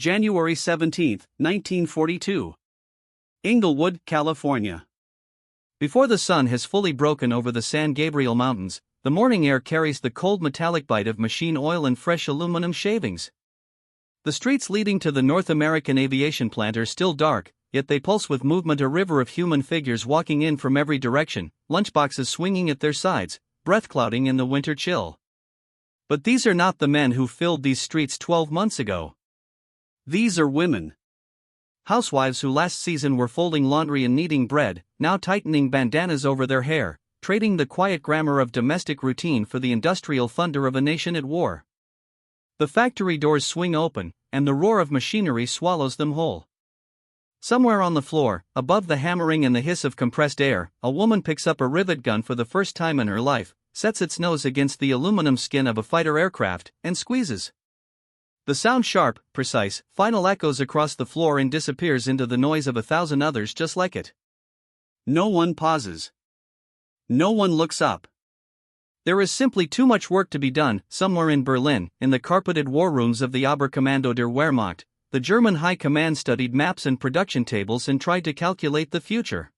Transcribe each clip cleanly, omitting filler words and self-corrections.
January 17, 1942. Inglewood, California. Before the sun has fully broken over the San Gabriel Mountains, the morning air carries the cold metallic bite of machine oil and fresh aluminum shavings. The streets leading to the North American aviation plant are still dark, yet they pulse with movement, a river of human figures walking in from every direction, lunchboxes swinging at their sides, breath clouding in the winter chill. But these are not the men who filled these streets 12 months ago. These are women. Housewives who last season were folding laundry and kneading bread, now tightening bandanas over their hair, trading the quiet glamour of domestic routine for the industrial thunder of a nation at war. The factory doors swing open, and the roar of machinery swallows them whole. Somewhere on the floor, above the hammering and the hiss of compressed air, a woman picks up a rivet gun for the first time in her life, sets its nose against the aluminum skin of a fighter aircraft, and squeezes. The sound, sharp, precise, final, echoes across the floor and disappears into the noise of 1,000 others just like it. No one pauses. No one looks up. There is simply too much work to be done. Somewhere in Berlin, in the carpeted war rooms of the Oberkommando der Wehrmacht, the German High Command studied maps and production tables and tried to calculate the future.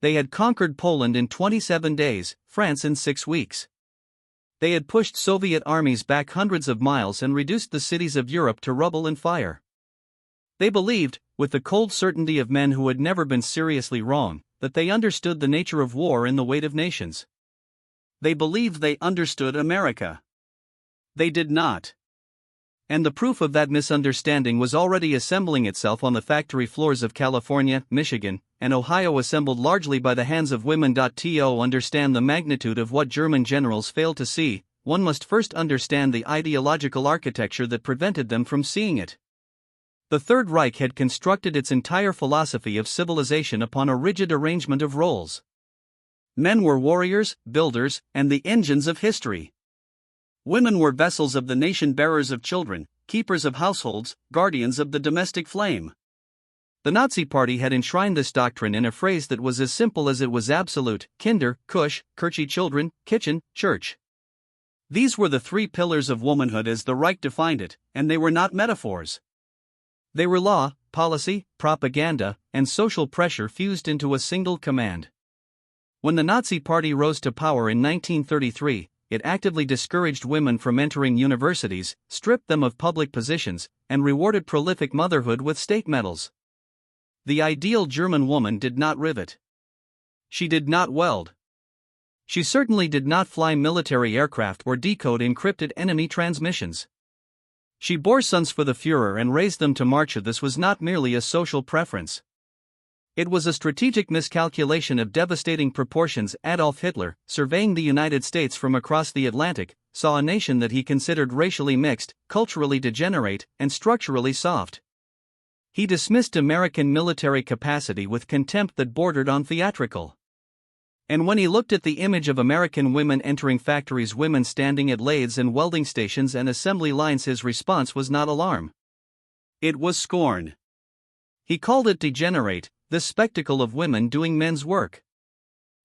They had conquered Poland in 27 days, France in 6 weeks. They had pushed Soviet armies back hundreds of miles and reduced the cities of Europe to rubble and fire. They believed, with the cold certainty of men who had never been seriously wrong, that they understood the nature of war and the weight of nations. They believed they understood America. They did not. And the proof of that misunderstanding was already assembling itself on the factory floors of California, Michigan, and Ohio, assembled largely by the hands of women. To understand the magnitude of what German generals failed to see, one must first understand the ideological architecture that prevented them from seeing it. The Third Reich had constructed its entire philosophy of civilization upon a rigid arrangement of roles. Men were warriors, builders, and the engines of history. Women were vessels of the nation, bearers of children, keepers of households, guardians of the domestic flame. The Nazi Party had enshrined this doctrine in a phrase that was as simple as it was absolute: Kinder, Kusch, Kirche, children, kitchen, church. These were the 3 pillars of womanhood as the Reich defined it, and they were not metaphors. They were law, policy, propaganda, and social pressure fused into a single command. When the Nazi Party rose to power in 1933, it actively discouraged women from entering universities, stripped them of public positions, and rewarded prolific motherhood with state medals. The ideal German woman did not rivet. She did not weld. She certainly did not fly military aircraft or decode encrypted enemy transmissions. She bore sons for the Führer and raised them to march. This was not merely a social preference. It was a strategic miscalculation of devastating proportions. Adolf Hitler, surveying the United States from across the Atlantic, saw a nation that he considered racially mixed, culturally degenerate, and structurally soft. He dismissed American military capacity with contempt that bordered on theatrical. And when he looked at the image of American women entering factories, women standing at lathes and welding stations and assembly lines, his response was not alarm. It was scorn. He called it degenerate, this spectacle of women doing men's work.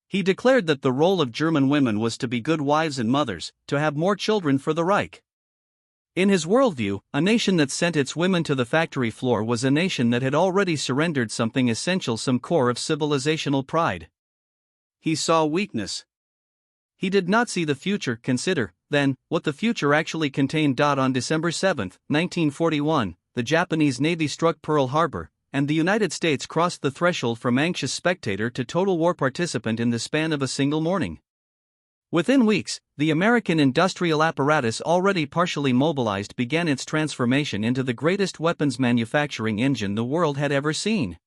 He declared that the role of German women was to be good wives and mothers, to have more children for the Reich. In his worldview, a nation that sent its women to the factory floor was a nation that had already surrendered something essential, some core of civilizational pride. He saw weakness. He did not see the future. Consider, then, what the future actually contained. On December 7, 1941, the Japanese Navy struck Pearl Harbor, and the United States crossed the threshold from anxious spectator to total war participant in the span of a single morning. Within weeks, the American industrial apparatus, already partially mobilized, began its transformation into the greatest weapons manufacturing engine the world had ever seen.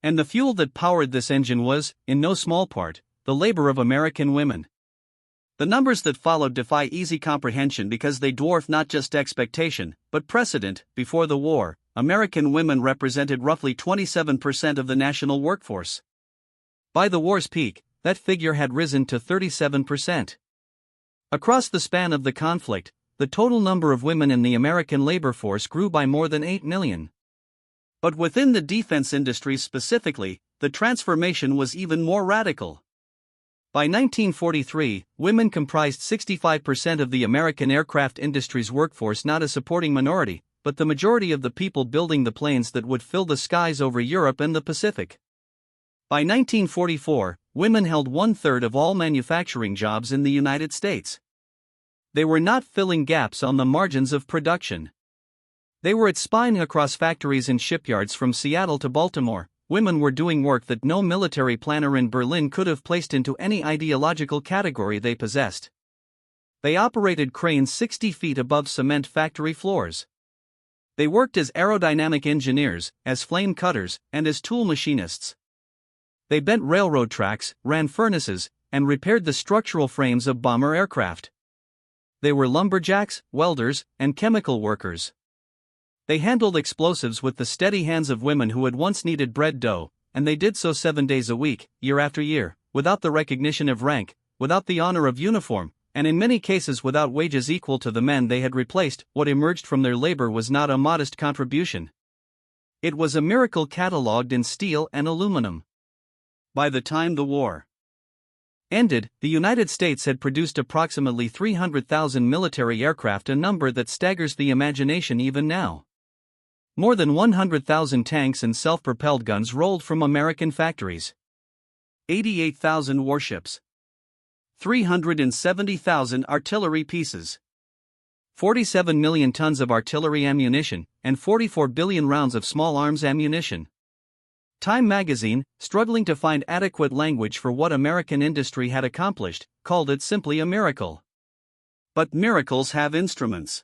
And the fuel that powered this engine was, in no small part, the labor of American women. The numbers that followed defy easy comprehension because they dwarf not just expectation, but precedent. Before the war, American women represented roughly 27% of the national workforce. By the war's peak, that figure had risen to 37%. Across the span of the conflict, the total number of women in the American labor force grew by more than 8 million. But within the defense industry specifically, the transformation was even more radical. By 1943, women comprised 65% of the American aircraft industry's workforce, not a supporting minority, but the majority of the people building the planes that would fill the skies over Europe and the Pacific. By 1944, women held 1/3 of all manufacturing jobs in the United States. They were not filling gaps on the margins of production. They were at spying across factories and shipyards from Seattle to Baltimore. Women were doing work that no military planner in Berlin could have placed into any ideological category they possessed. They operated cranes 60 feet above cement factory floors. They worked as aerodynamic engineers, as flame cutters, and as tool machinists. They bent railroad tracks, ran furnaces, and repaired the structural frames of bomber aircraft. They were lumberjacks, welders, and chemical workers. They handled explosives with the steady hands of women who had once kneaded bread dough, and they did so 7 days a week, year after year, without the recognition of rank, without the honor of uniform, and in many cases without wages equal to the men they had replaced. What emerged from their labor was not a modest contribution. It was a miracle catalogued in steel and aluminum. By the time the war ended, the United States had produced approximately 300,000 military aircraft, a number that staggers the imagination even now. More than 100,000 tanks and self-propelled guns rolled from American factories. 88,000 warships. 370,000 artillery pieces. 47 million tons of artillery ammunition, and 44 billion rounds of small arms ammunition. Time magazine, struggling to find adequate language for what American industry had accomplished, called it simply a miracle. But miracles have instruments.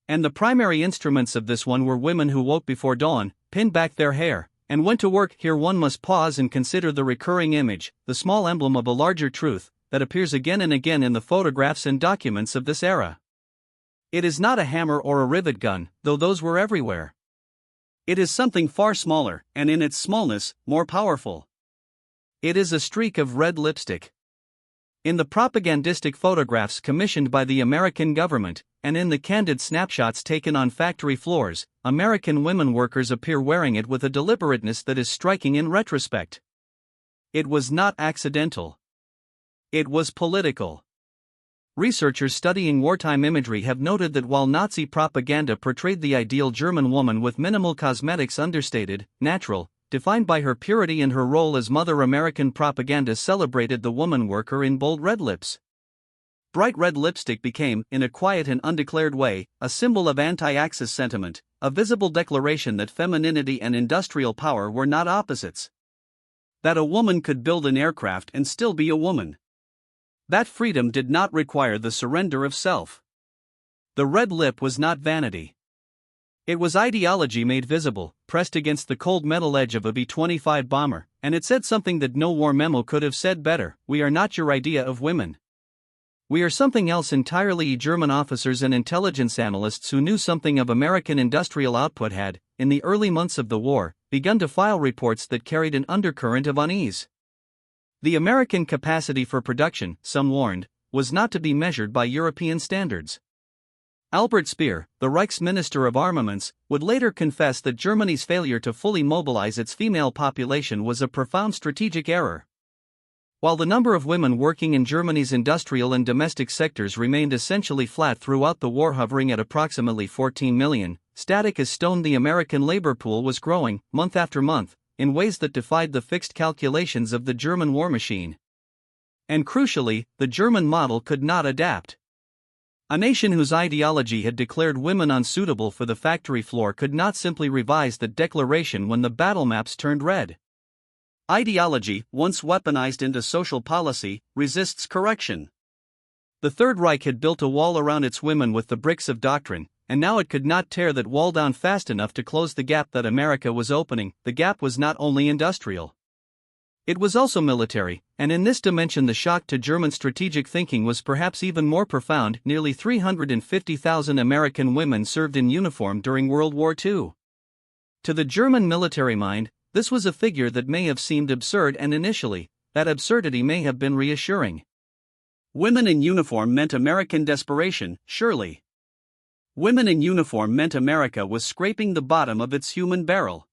And the primary instruments of this one were women who woke before dawn, pinned back their hair, and went to work. Here one must pause and consider the recurring image, the small emblem of a larger truth, that appears again and again in the photographs and documents of this era. It is not a hammer or a rivet gun, though those were everywhere. It is something far smaller, and in its smallness, more powerful. It is a streak of red lipstick. In the propagandistic photographs commissioned by the American government, and in the candid snapshots taken on factory floors, American women workers appear wearing it with a deliberateness that is striking in retrospect. It was not accidental. It was political. Researchers studying wartime imagery have noted that while Nazi propaganda portrayed the ideal German woman with minimal cosmetics, understated, natural, defined by her purity and her role as mother, American propaganda celebrated the woman worker in bold red lips. Bright red lipstick became, in a quiet and undeclared way, a symbol of anti-Axis sentiment, a visible declaration that femininity and industrial power were not opposites. That a woman could build an aircraft and still be a woman. That freedom did not require the surrender of self. The red lip was not vanity. It was ideology made visible, pressed against the cold metal edge of a B-25 bomber, and it said something that no war memo could have said better: we are not your idea of women. We are something else entirely. German officers and intelligence analysts who knew something of American industrial output had, in the early months of the war, begun to file reports that carried an undercurrent of unease. The American capacity for production, some warned, was not to be measured by European standards. Albert Speer, the Reich's Minister of Armaments, would later confess that Germany's failure to fully mobilize its female population was a profound strategic error. While the number of women working in Germany's industrial and domestic sectors remained essentially flat throughout the war, hovering at approximately 14 million, static as stone, the American labor pool was growing, month after month, in ways that defied the fixed calculations of the German war machine. And crucially, the German model could not adapt. A nation whose ideology had declared women unsuitable for the factory floor could not simply revise the declaration when the battle maps turned red. Ideology, once weaponized into social policy, resists correction. The Third Reich had built a wall around its women with the bricks of doctrine, and now it could not tear that wall down fast enough to close the gap that America was opening. The gap was not only industrial. It was also military, and in this dimension the shock to German strategic thinking was perhaps even more profound. Nearly 350,000 American women served in uniform during World War II. To the German military mind, this was a figure that may have seemed absurd, and initially, that absurdity may have been reassuring. Women in uniform meant American desperation, surely. Women in uniform meant America was scraping the bottom of its human barrel.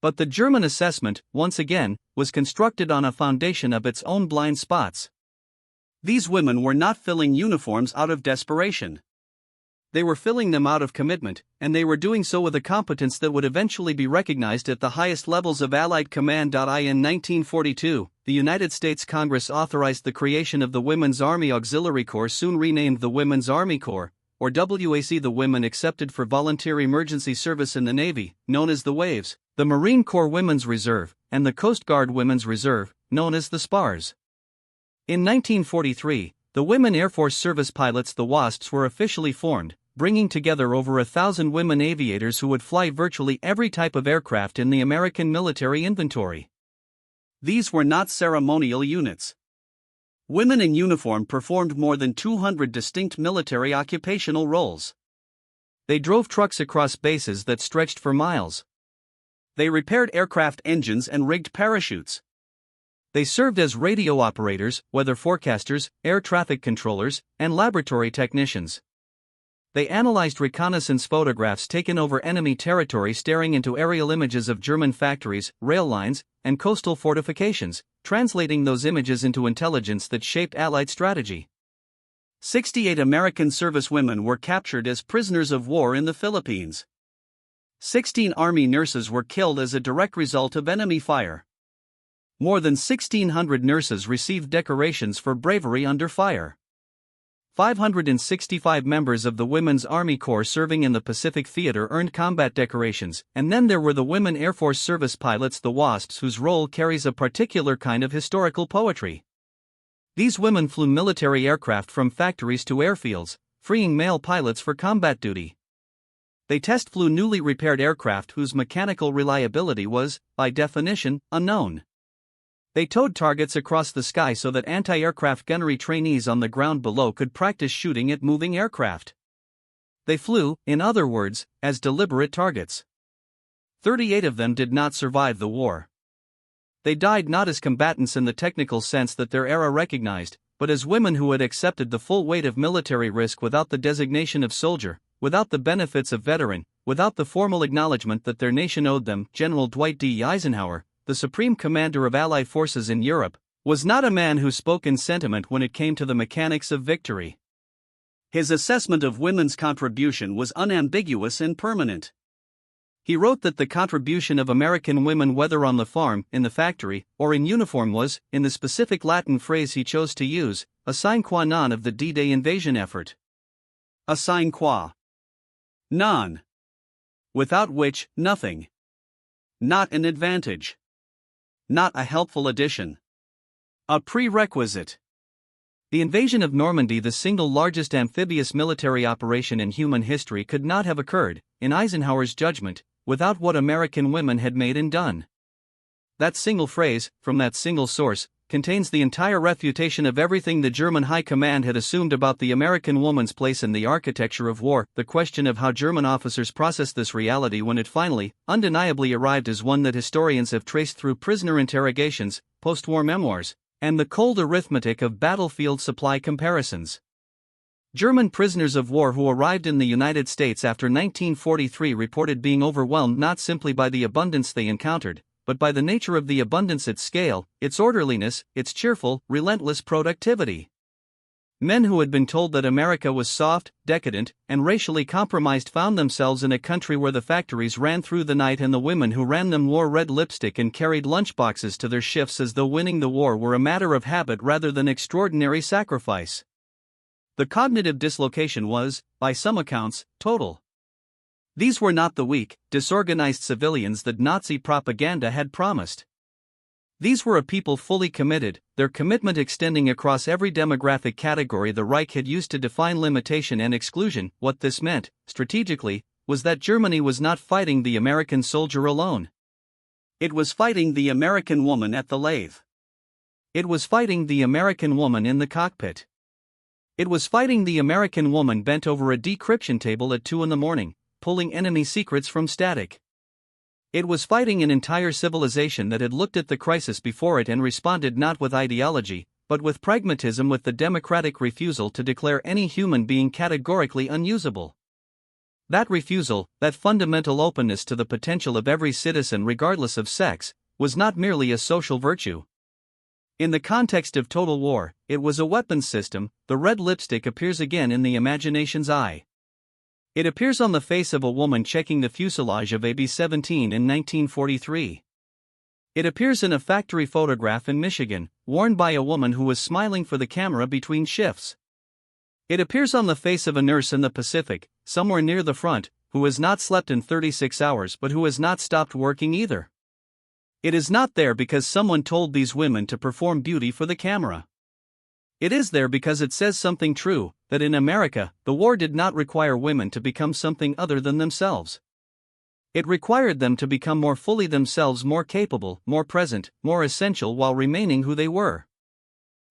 But the German assessment, once again, was constructed on a foundation of its own blind spots. These women were not filling uniforms out of desperation. They were filling them out of commitment, and they were doing so with a competence that would eventually be recognized at the highest levels of Allied command. In 1942, the United States Congress authorized the creation of the Women's Army Auxiliary Corps, soon renamed the Women's Army Corps, or WAC. The women accepted for voluntary emergency service in the Navy, known as the WAVs, the Marine Corps Women's Reserve, and the Coast Guard Women's Reserve, known as the SPARs. In 1943, the Women Air Force Service Pilots, the WASPs, were officially formed, bringing together over 1,000 women aviators who would fly virtually every type of aircraft in the American military inventory. These were not ceremonial units. Women in uniform performed more than 200 distinct military occupational roles. They drove trucks across bases that stretched for miles. They repaired aircraft engines and rigged parachutes. They served as radio operators, weather forecasters, air traffic controllers, and laboratory technicians. They analyzed reconnaissance photographs taken over enemy territory, staring into aerial images of German factories, rail lines, and coastal fortifications, translating those images into intelligence that shaped Allied strategy. 68 American servicewomen were captured as prisoners of war in the Philippines. 16 Army nurses were killed as a direct result of enemy fire. More than 1,600 nurses received decorations for bravery under fire. 565 members of the Women's Army Corps serving in the Pacific Theater earned combat decorations, and then there were the Women Air Force Service Pilots, the WASPs, whose role carries a particular kind of historical poetry. These women flew military aircraft from factories to airfields, freeing male pilots for combat duty. They test flew newly repaired aircraft whose mechanical reliability was, by definition, unknown. They towed targets across the sky so that anti-aircraft gunnery trainees on the ground below could practice shooting at moving aircraft. They flew, in other words, as deliberate targets. 38 of them did not survive the war. They died not as combatants in the technical sense that their era recognized, but as women who had accepted the full weight of military risk without the designation of soldier, without the benefits of veteran, without the formal acknowledgement that their nation owed them. General Dwight D. Eisenhower, the supreme commander of Allied forces in Europe, was not a man who spoke in sentiment when it came to the mechanics of victory. His assessment of women's contribution was unambiguous and permanent. He wrote that the contribution of American women, whether on the farm, in the factory, or in uniform, was, in the specific Latin phrase he chose to use, a sine qua non of the D-Day invasion effort. A sine qua non. Without which, nothing. Not an advantage. Not a helpful addition. A prerequisite. The invasion of Normandy, the single largest amphibious military operation in human history, could not have occurred, in Eisenhower's judgment, without what American women had made and done. That single phrase, from that single source, contains the entire refutation of everything the German High Command had assumed about the American woman's place in the architecture of war. The question of how German officers processed this reality when it finally, undeniably arrived is one that historians have traced through prisoner interrogations, post-war memoirs, and the cold arithmetic of battlefield supply comparisons. German prisoners of war who arrived in the United States after 1943 reported being overwhelmed not simply by the abundance they encountered, but by the nature of the abundance, its scale, its orderliness, its cheerful, relentless productivity. Men who had been told that America was soft, decadent, and racially compromised found themselves in a country where the factories ran through the night and the women who ran them wore red lipstick and carried lunchboxes to their shifts as though winning the war were a matter of habit rather than extraordinary sacrifice. The cognitive dislocation was, by some accounts, total. These were not the weak, disorganized civilians that Nazi propaganda had promised. These were a people fully committed, their commitment extending across every demographic category the Reich had used to define limitation and exclusion. What this meant, strategically, was that Germany was not fighting the American soldier alone. It was fighting the American woman at the lathe. It was fighting the American woman in the cockpit. It was fighting the American woman bent over a decryption table at 2 a.m, pulling enemy secrets from static. It was fighting an entire civilization that had looked at the crisis before it and responded not with ideology, but with pragmatism, with the democratic refusal to declare any human being categorically unusable. That refusal, that fundamental openness to the potential of every citizen regardless of sex, was not merely a social virtue. In the context of total war, it was a weapons system. The red lipstick appears again in the imagination's eye. It appears on the face of a woman checking the fuselage of a B-17 in 1943. It appears in a factory photograph in Michigan, worn by a woman who was smiling for the camera between shifts. It appears on the face of a nurse in the Pacific, somewhere near the front, who has not slept in 36 hours but who has not stopped working either. It is not there because someone told these women to perform beauty for the camera. It is there because it says something true, that in America, the war did not require women to become something other than themselves. It required them to become more fully themselves, more capable, more present, more essential while remaining who they were.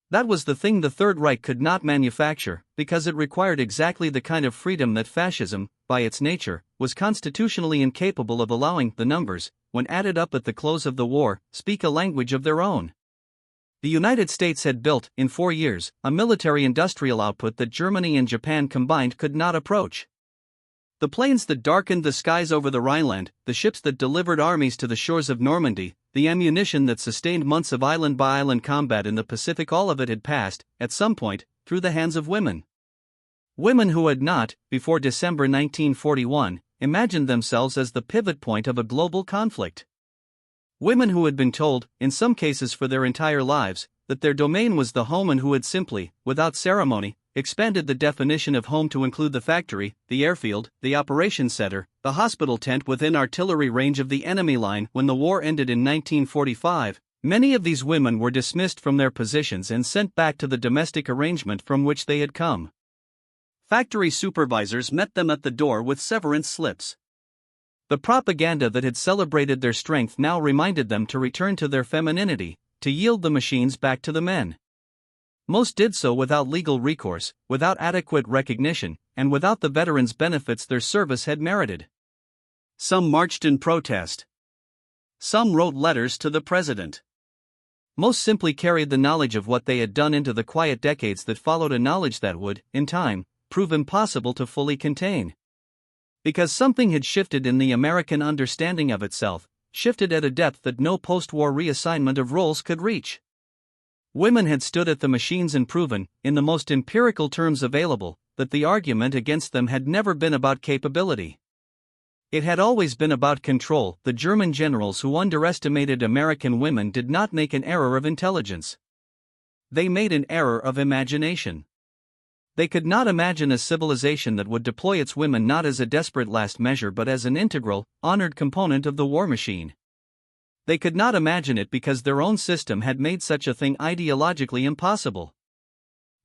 That was the thing the Third Reich could not manufacture, because it required exactly the kind of freedom that fascism, by its nature, was constitutionally incapable of allowing. The numbers, when added up at the close of the war, speak a language of their own. The United States had built, in 4 years, a military-industrial output that Germany and Japan combined could not approach. The planes that darkened the skies over the Rhineland, the ships that delivered armies to the shores of Normandy, the ammunition that sustained months of island-by-island combat in the Pacific, all of it had passed, at some point, through the hands of women. Women who had not, before December 1941, imagined themselves as the pivot point of a global conflict. Women who had been told, in some cases for their entire lives, that their domain was the home and who had simply, without ceremony, expanded the definition of home to include the factory, the airfield, the operations center, the hospital tent within artillery range of the enemy line. When the war ended in 1945, many of these women were dismissed from their positions and sent back to the domestic arrangement from which they had come. Factory supervisors met them at the door with severance slips. The propaganda that had celebrated their strength now reminded them to return to their femininity, to yield the machines back to the men. Most did so without legal recourse, without adequate recognition, and without the veterans' benefits their service had merited. Some marched in protest. Some wrote letters to the president. Most simply carried the knowledge of what they had done into the quiet decades that followed, a knowledge that would, in time, prove impossible to fully contain. Because something had shifted in the American understanding of itself, shifted at a depth that no post-war reassignment of roles could reach. Women had stood at the machines and proven, in the most empirical terms available, that the argument against them had never been about capability. It had always been about control. The German generals who underestimated American women did not make an error of intelligence. They made an error of imagination. They could not imagine a civilization that would deploy its women not as a desperate last measure but as an integral, honored component of the war machine. They could not imagine it because their own system had made such a thing ideologically impossible.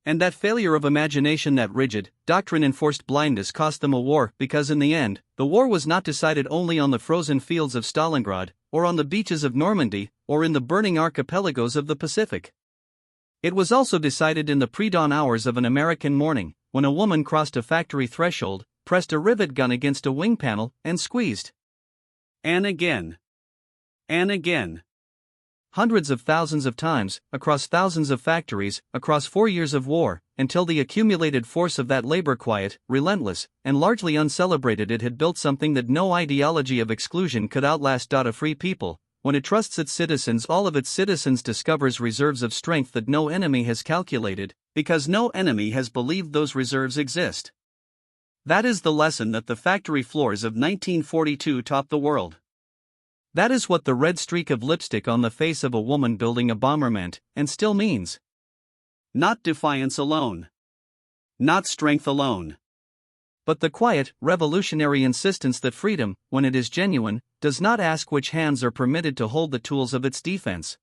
And that failure of imagination, that rigid, doctrine-enforced blindness cost them a war, because in the end, the war was not decided only on the frozen fields of Stalingrad, or on the beaches of Normandy, or in the burning archipelagos of the Pacific. It was also decided in the pre-dawn hours of an American morning, when a woman crossed a factory threshold, pressed a rivet gun against a wing panel, and squeezed. And again. And again. Hundreds of thousands of times, across thousands of factories, across 4 years of war, until the accumulated force of that labor, quiet, relentless, and largely uncelebrated, it had built something that no ideology of exclusion could outlast. A free people, when it trusts its citizens, all of its citizens, discovers reserves of strength that no enemy has calculated, because no enemy has believed those reserves exist. That is the lesson that the factory floors of 1942 taught the world. That is what the red streak of lipstick on the face of a woman building a bomber meant, and still means. Not defiance alone. Not strength alone. But the quiet, revolutionary insistence that freedom, when it is genuine, does not ask which hands are permitted to hold the tools of its defense.